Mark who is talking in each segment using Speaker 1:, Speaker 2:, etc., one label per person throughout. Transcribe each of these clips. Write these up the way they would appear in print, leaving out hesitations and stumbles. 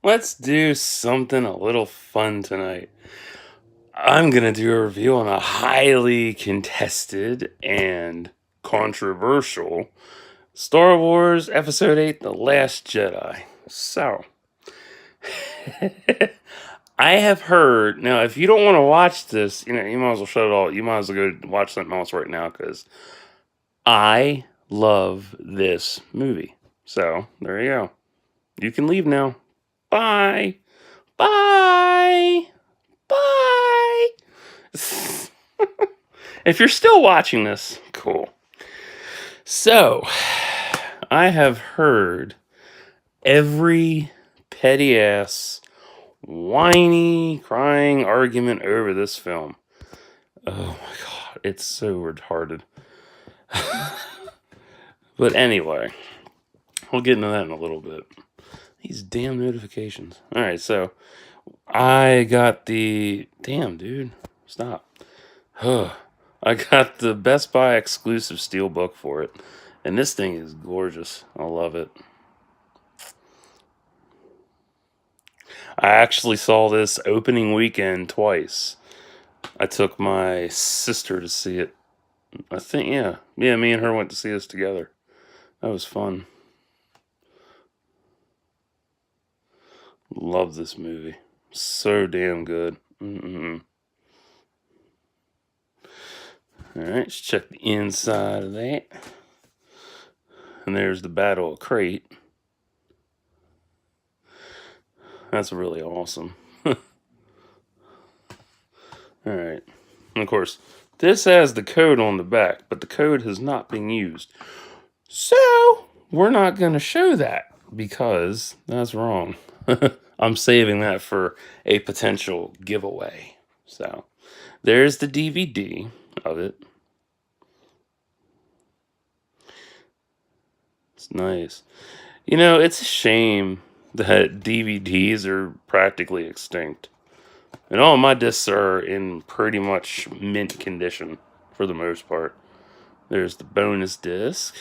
Speaker 1: Let's do something a little fun tonight. I'm going to do a review on a highly contested and controversial Star Wars Episode 8 The Last Jedi. So, I have heard. Now, if you don't want to watch this, you might as well shut it all. You might as well go watch something else right now because I love this movie. So, there you go. You can leave now. Bye. Bye. Bye. If you're still watching this, cool. So, I have heard every petty ass, whiny, crying argument over this film. Oh my god, it's so retarded. But anyway, we'll get into that in a little bit. These damn notifications. Alright, so I got the. Damn, dude. Stop. I got the Best Buy exclusive steelbook for it. And this thing is gorgeous. I love it. I actually saw this opening weekend twice. I took my sister to see it. I think, yeah. Yeah, me and her went to see this together. That was fun. Love this movie. So damn good. Alright, let's check the inside of that. And there's the Battle of Crate. That's really awesome. Alright. And of course, this has the code on the back, but the code has not been used. So, we're not going to show that because that's wrong. I'm saving that for a potential giveaway. So, there's the DVD of it. It's nice. It's a shame that DVDs are practically extinct. And all my discs are in pretty much mint condition for the most part. There's the bonus disc.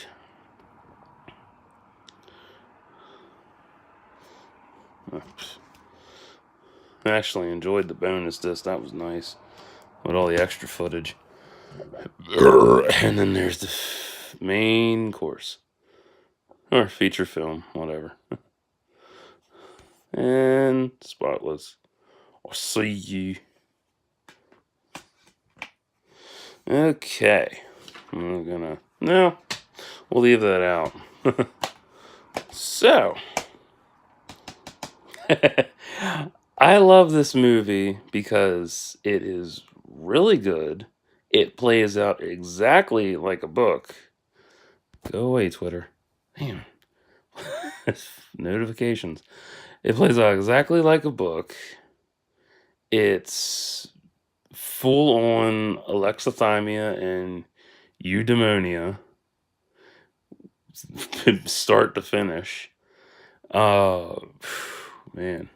Speaker 1: I actually enjoyed the bonus disc. That was nice. With all the extra footage. And then there's the main course. Or feature film, whatever. And spotless. I'll see you. Okay. No, we'll leave that out. So, I love this movie because it is really good. It plays out exactly like a book. Go away, Twitter. Damn. Notifications. It plays out exactly like a book. It's full on alexithymia and eudaimonia, start to finish. Man.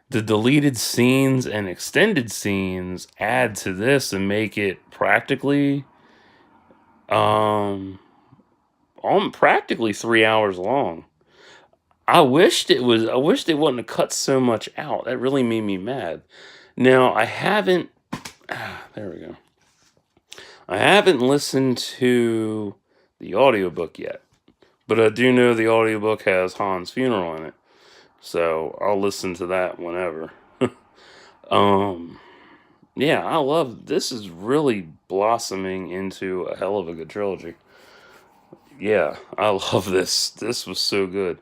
Speaker 1: The deleted scenes and extended scenes add to this and make it practically practically 3 hours long. I wished they wouldn't have cut so much out. That really made me mad. Now, I haven't there we go. I haven't listened to the audiobook yet. But I do know the audiobook has Han's funeral in it. So I'll listen to that whenever. Yeah, I love this is really blossoming into a hell of a good trilogy. Yeah, I love this. This was so good.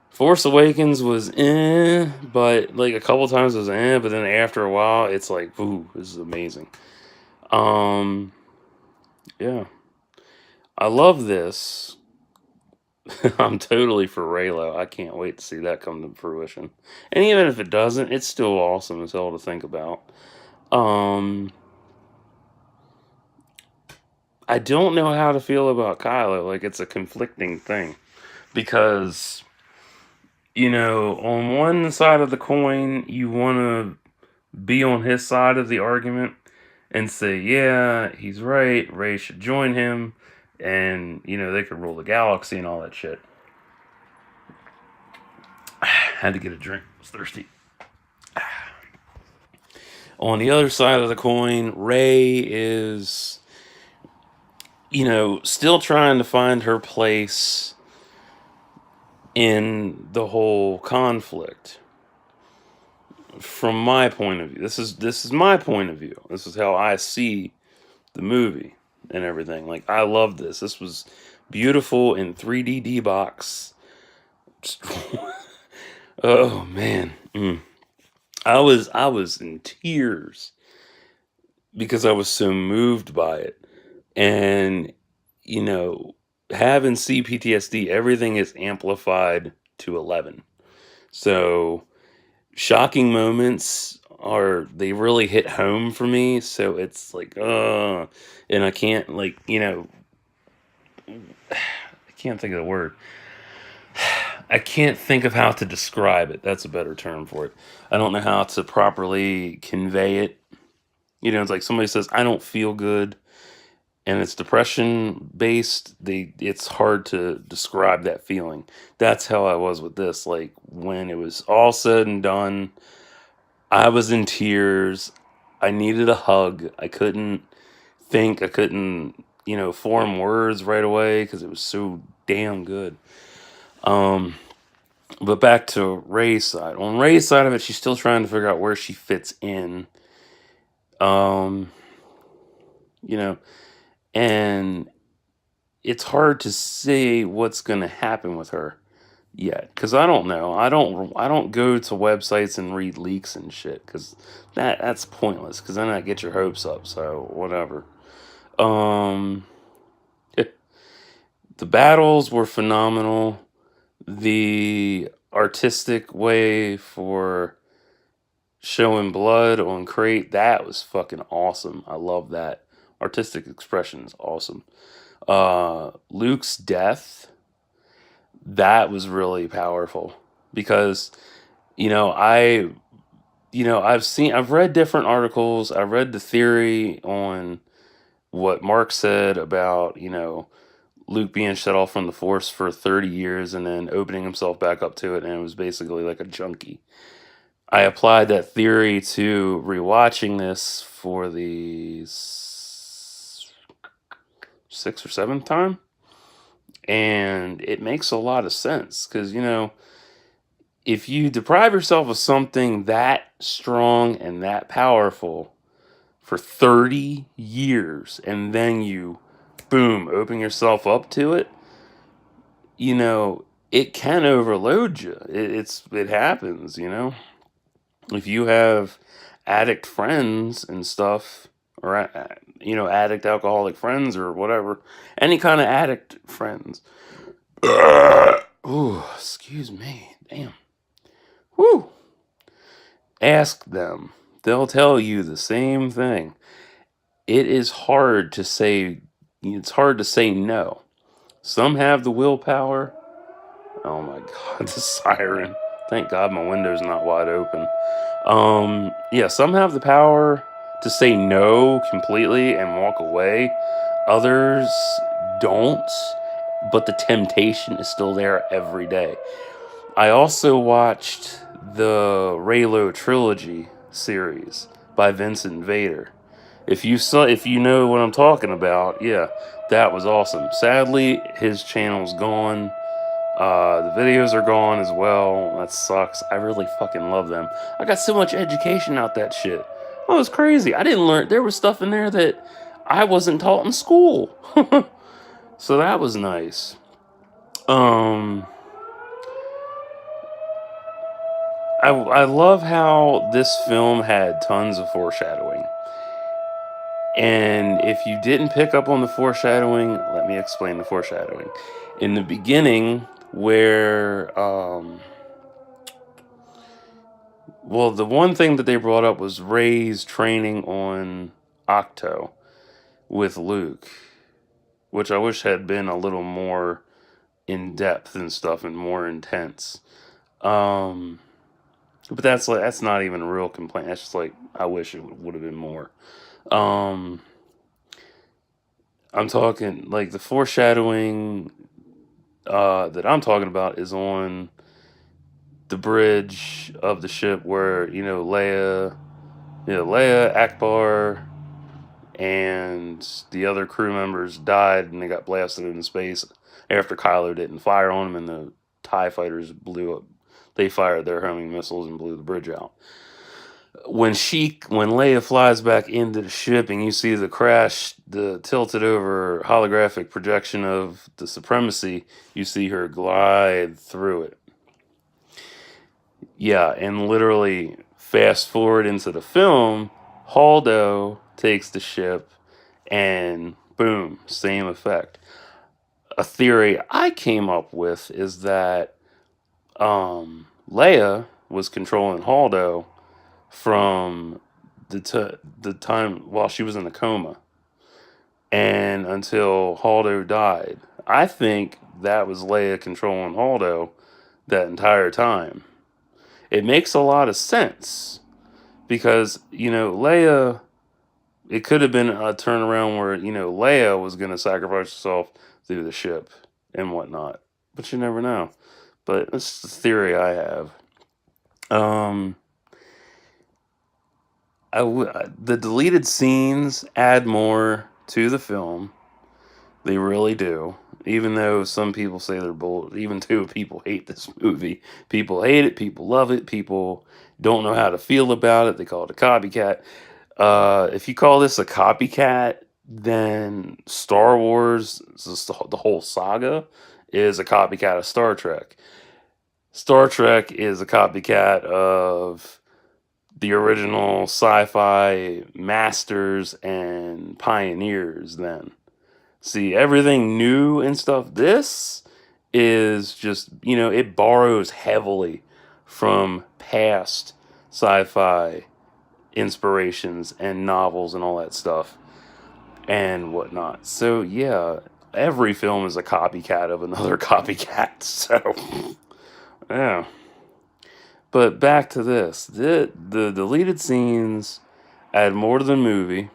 Speaker 1: Force Awakens was but like a couple times it was but then after a while it's like, ooh, this is amazing. Yeah. I love this. I'm totally for Raylo. I can't wait to see that come to fruition. And even if it doesn't, it's still awesome as hell to think about. I don't know how to feel about Kylo. Like, it's a conflicting thing. Because, on one side of the coin, you want to be on his side of the argument and say, yeah, he's right. Rey should join him. And, they could rule the galaxy and all that shit. Had to get a drink. I was thirsty. On the other side of the coin, Rey is, still trying to find her place in the whole conflict. From my point of view, this is my point of view. This is how I see the movie and everything. Like, I love this. This was beautiful in 3D D-Box. Oh man. I was in tears because I was so moved by it. And having CPTSD, everything is amplified to 11. So shocking moments they really hit home for me. So it's like, and I can't, like, I can't think of the word. I can't think of how to describe it. That's a better term for it. I don't know how to properly convey it. It's like somebody says, I don't feel good, and it's depression based. It's hard to describe that feeling. That's how I was with this. Like, when it was all said and done, I was in tears. I needed a hug. I couldn't think. I couldn't, form words right away because it was so damn good. But back to Rey's side. On Rey's side of it, she's still trying to figure out where she fits in. Um, and it's hard to say what's going to happen with her yet, because I don't know. I don't go to websites and read leaks and shit, because that's pointless, because then I get your hopes up. So whatever. Um, the battles were phenomenal. The artistic way for showing blood on Crate, that was fucking awesome. I love that. Artistic expression is awesome. Luke's death, that was really powerful, because I've read different articles. I read the theory on what Mark said about Luke being shut off from the Force for 30 years and then opening himself back up to it, and it was basically like a junkie. I applied that theory to rewatching this for the sixth or seventh time, and it makes a lot of sense, because if you deprive yourself of something that strong and that powerful for 30 years, and then you, boom, open yourself up to it, it can overload you. It happens. If you have addict friends and stuff, or addict alcoholic friends or whatever, any kind of addict friends. Ooh, excuse me. Damn. Woo. Ask them. They'll tell you the same thing. It is hard to say. It's hard to say no. Some have the willpower. Oh my God, the siren. Thank God my window's not wide open. Yeah, some have the power to say no completely and walk away. Others don't, but the temptation is still there every day. I also watched the Reylo trilogy series by Vincent Vader. If you know what I'm talking about, yeah, that was awesome. Sadly, his channel's gone. The videos are gone as well. That sucks. I really fucking love them. I got so much education out that shit. That was crazy. I didn't learn. There was stuff in there that I wasn't taught in school. So that was nice. I love how this film had tons of foreshadowing. And if you didn't pick up on the foreshadowing, let me explain the foreshadowing. In the beginning, where the one thing that they brought up was Rey's training on Octo with Luke, which I wish had been a little more in depth and stuff and more intense. But that's not even a real complaint. That's just like, I wish it would have been more. I'm talking like the foreshadowing that I'm talking about is on the bridge of the ship where Leia, Akbar, and the other crew members died and they got blasted into space after Kylo didn't fire on them and the TIE fighters blew up. They fired their homing missiles and blew the bridge out. When Leia flies back into the ship and you see the crash, the tilted over holographic projection of the Supremacy, you see her glide through it. Yeah, and literally fast forward into the film, Holdo takes the ship and boom, same effect. A theory I came up with is that Leia was controlling Holdo from the time while she was in a coma and until Holdo died. I think that was Leia controlling Holdo that entire time. It makes a lot of sense because, Leia, it could have been a turnaround where, Leia was going to sacrifice herself through the ship and whatnot. But you never know. But it's the theory I have. Um, the deleted scenes add more to the film. They really do. Even though some people say they're bull, even two people hate this movie. People hate it. People love it. People don't know how to feel about it. They call it a copycat. If you call this a copycat, then Star Wars, the whole saga, is a copycat of Star Trek. Star Trek is a copycat of the original sci-fi masters and pioneers then. See, everything new and stuff, this is just, it borrows heavily from past sci-fi inspirations and novels and all that stuff and whatnot. So, yeah, every film is a copycat of another copycat. So, yeah. But back to this. The deleted scenes add more to the movie,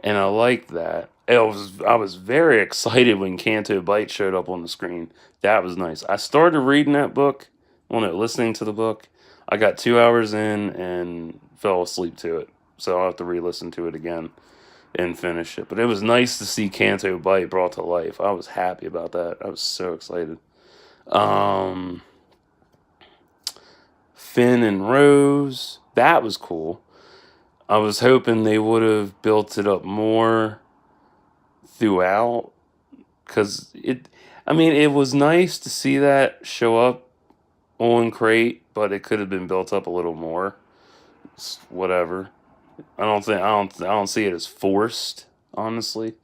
Speaker 1: and I like that. I was very excited when Canto Bight showed up on the screen. That was nice. I started reading that book, listening to the book. I got 2 hours in and fell asleep to it. So I'll have to re-listen to it again and finish it. But it was nice to see Canto Bight brought to life. I was happy about that. I was so excited. Finn and Rose, that was cool. I was hoping they would have built it up more throughout, because it was nice to see that show up on Crate, but it could have been built up a little more. Whatever. I don't see it as forced, honestly.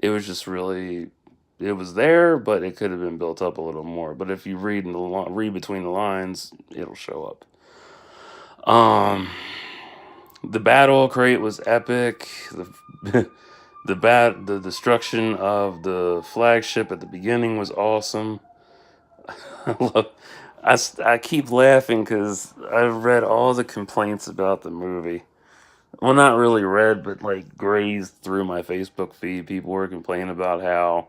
Speaker 1: It was just really, it was there, but it could have been built up a little more. But if you read between the lines, it'll show up. The battle crate was epic. The destruction of the flagship at the beginning was awesome. I keep laughing because I've read all the complaints about the movie. Well, not really read, but like grazed through my Facebook feed. People were complaining about how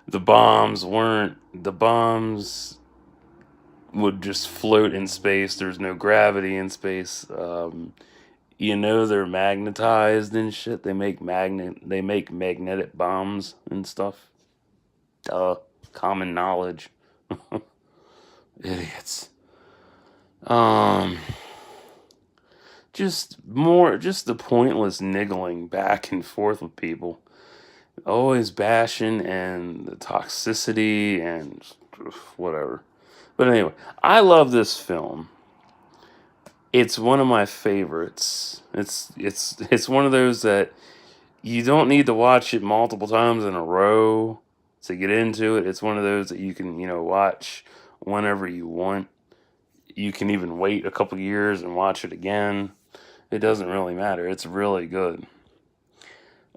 Speaker 1: the bombs would just float in space. There's no gravity in space. They're magnetized and shit. They make magnetic bombs and stuff. Duh. Common knowledge. Idiots. Just the pointless niggling back and forth with people. Always bashing and the toxicity and whatever. But anyway, I love this film. It's one of my favorites. It's one of those that you don't need to watch it multiple times in a row to get into it. It's one of those that you can, watch whenever you want. You can even wait a couple years and watch it again. It doesn't really matter. It's really good.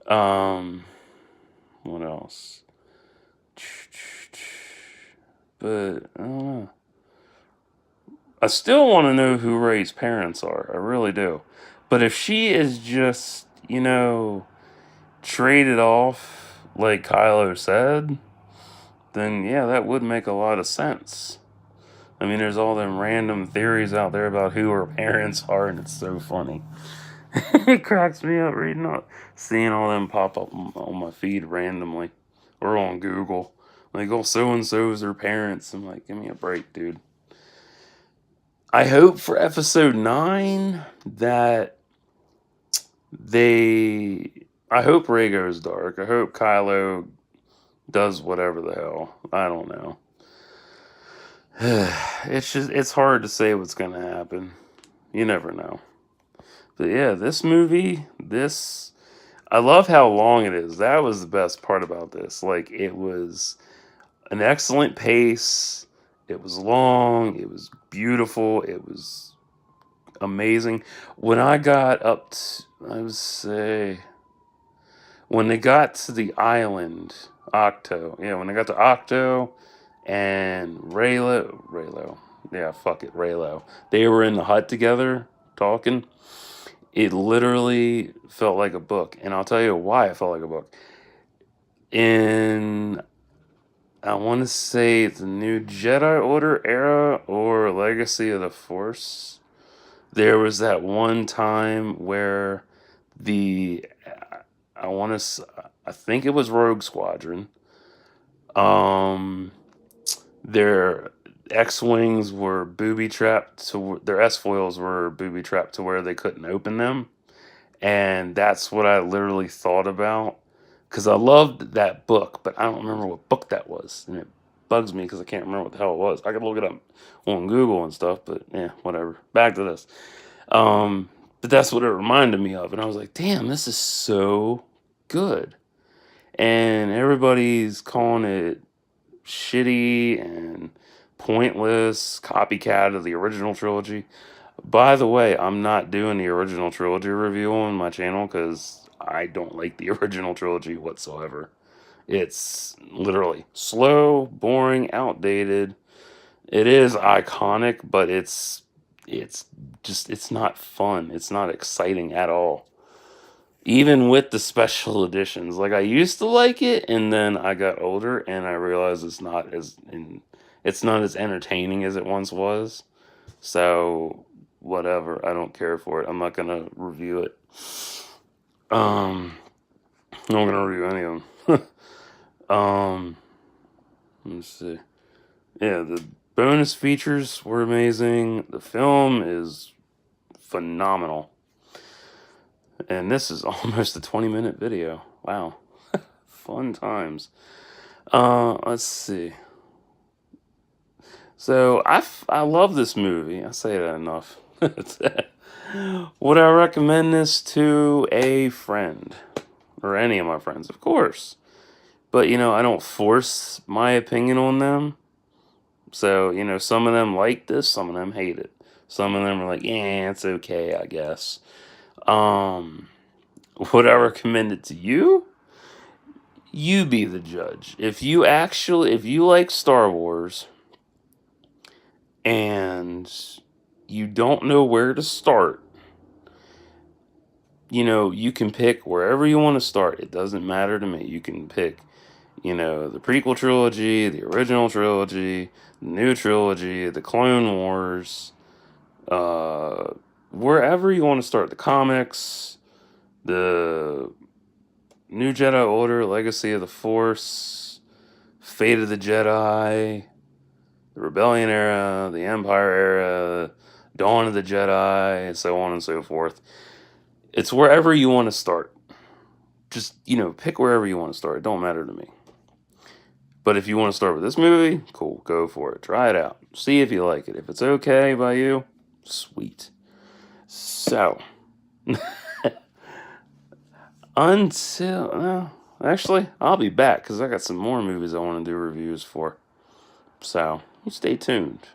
Speaker 1: What else? But I don't know. I still want to know who Rey's parents are. I really do. But if she is just, traded off like Kylo said, then yeah, that would make a lot of sense. I mean, there's all them random theories out there about who her parents are, and it's so funny. It cracks me up reading all, seeing all them pop up on my feed randomly, or on Google. Like, oh, so and so's their parents. I'm like, give me a break, dude. I hope for episode 9 that they. I hope Rey goes dark. I hope Kylo does whatever the hell. I don't know. It's hard to say what's gonna happen. You never know. But yeah, this movie, I love how long it is. That was the best part about this. Like, it was an excellent pace. It was long. It was beautiful. It was amazing. When I got up to, I would say, when they got to the island, Octo. Yeah, when they got to Octo and Raylo. Yeah, fuck it, Raylo. They were in the hut together talking. It literally felt like a book. And I'll tell you why it felt like a book. In, I want to say the new Jedi Order era or Legacy of the Force, there was that one time where the, I want to, I think it was Rogue Squadron. Their X-wings were booby trapped to their S-foils were booby trapped to where they couldn't open them. And that's what I literally thought about, because I loved that book, but I don't remember what book that was, and it bugs me because I can't remember what the hell it was. I could look it up on Google and stuff, but yeah, whatever. Back to this. But that's what it reminded me of, and I was like, damn, this is so good. And everybody's calling it shitty and pointless copycat of the original trilogy. By the way, I'm not doing the original trilogy review on my channel because I don't like the original trilogy whatsoever. It's literally slow, boring, outdated. It is iconic, but it's not fun. It's not exciting at all. Even with the special editions, like, I used to like it, and then I got older and I realized it's not as entertaining as it once was. So whatever, I don't care for it. I'm not gonna review it. I'm not gonna review any of them. um, let's see. Yeah, the bonus features were amazing. The film is phenomenal, and this is almost a 20-minute video. Wow, fun times. Let's see. So I love this movie. I say that enough. Would I recommend this to a friend or any of my friends? Of course. But I don't force my opinion on them. So, some of them like this, some of them hate it. Some of them are like, yeah, it's okay, I guess. Would I recommend it to you? You be the judge. If you like Star Wars and you don't know where to start, you can pick wherever you want to start. It doesn't matter to me. You can pick, the prequel trilogy, the original trilogy, the new trilogy, the Clone Wars, wherever you want to start. The comics, the New Jedi Order, Legacy of the Force, Fate of the Jedi, the Rebellion era, the Empire era, Dawn of the Jedi, so on and so forth. It's wherever you want to start. Just, pick wherever you want to start. It don't matter to me. But if you want to start with this movie, cool, go for it. Try it out. See if you like it. If it's okay by you, sweet. So, actually, I'll be back because I got some more movies I want to do reviews for. So, you stay tuned.